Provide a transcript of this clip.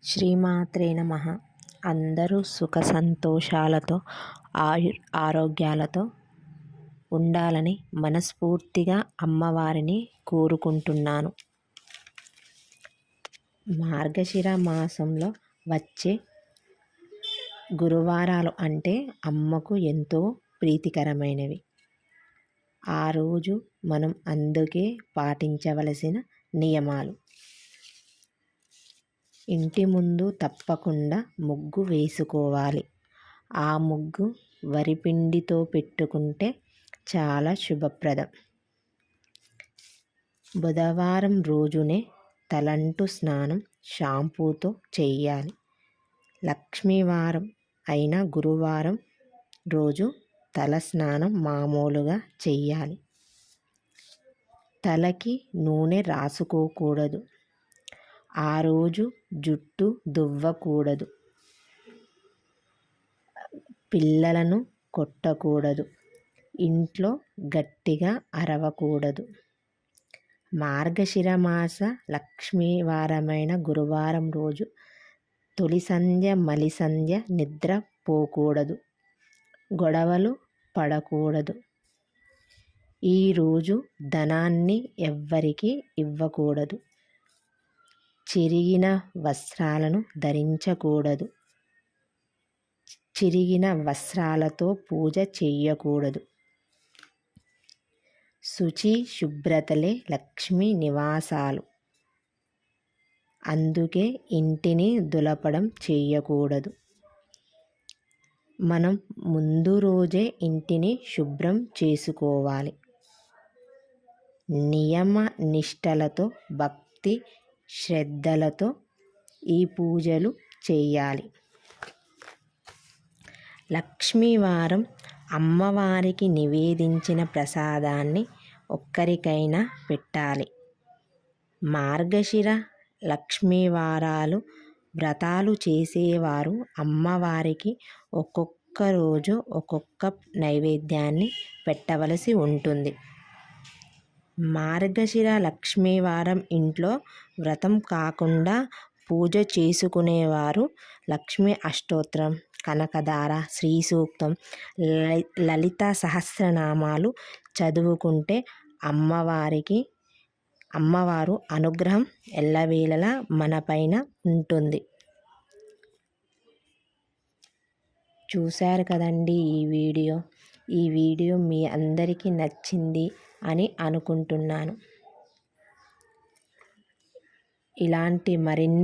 శ్రీమాత్రే నమః. అందరూ సుఖ సంతోషాలతో ఆరోగ్యాలతో ఉండాలని మనస్ఫూర్తిగా అమ్మవారిని కోరుకుంటున్నాను. మార్గశిర మాసంలో వచ్చే గురువారాలు అంటే అమ్మకు ఎంతో ప్రీతికరమైనవి. ఆ రోజు మనం అందుకే పాటించవలసిన నియమాలు: ఇంటి ముందు తప్పకుండా ముగ్గు వేసుకోవాలి. ఆ ముగ్గు వరిపిండితో పెట్టుకుంటే చాలా శుభప్రదం. బుధవారం రోజునే తలంటు స్నానం షాంపూతో చేయాలి. లక్ష్మీవారం అయిన గురువారం రోజు తల స్నానం మామూలుగా చెయ్యాలి. తలకి నూనె రాసుకోకూడదు. ఆ రోజు జుట్టు దువ్వకూడదు. పిల్లలను కొట్టకూడదు. ఇంట్లో గట్టిగా అరవకూడదు. మార్గశిర మాస లక్ష్మీవారమైన గురువారం రోజు తొలి సంధ్య మలి సంధ్య నిద్ర పోకూడదు. గొడవలు పడకూడదు. ఈరోజు ధనాన్ని ఎవ్వరికి ఇవ్వకూడదు. చిరిగిన వస్త్రాలను ధరించకూడదు. చిరిగిన వస్త్రాలతో పూజ చేయకూడదు. శుచి శుభ్రతలే లక్ష్మీ నివాసాలు. అందుకే ఇంటిని దులపడం చేయకూడదు. మనం ముందు రోజే ఇంటిని శుభ్రం చేసుకోవాలి. నియమ నిష్టలతో భక్తి శ్రద్ధలతో ఈ పూజలు చేయాలి. లక్ష్మీవారం అమ్మవారికి నివేదించిన ప్రసాదాన్ని ఒక్కరికైనా పెట్టాలి. మార్గశిర లక్ష్మీవారాలు వ్రతాలు చేసేవారు అమ్మవారికి ఒక్కొక్క రోజు ఒక్కొక్క నైవేద్యాన్ని పెట్టవలసి ఉంటుంది. మార్గశిర లక్ష్మీవారం ఇంట్లో వ్రతం కాకుండా పూజ చేసుకునేవారు లక్ష్మీ అష్టోత్తరం, కనకధార, శ్రీ సూక్తం, లలిత సహస్రనామాలు చదువుకుంటే అమ్మవారు అనుగ్రహం ఎల్లవేళలా మనపైన ఉంటుంది. చూశారు కదండి ఈ వీడియో మీ అందరికీ నచ్చింది అని అనుకుంటున్నాను. ఇలాంటి మరిన్ని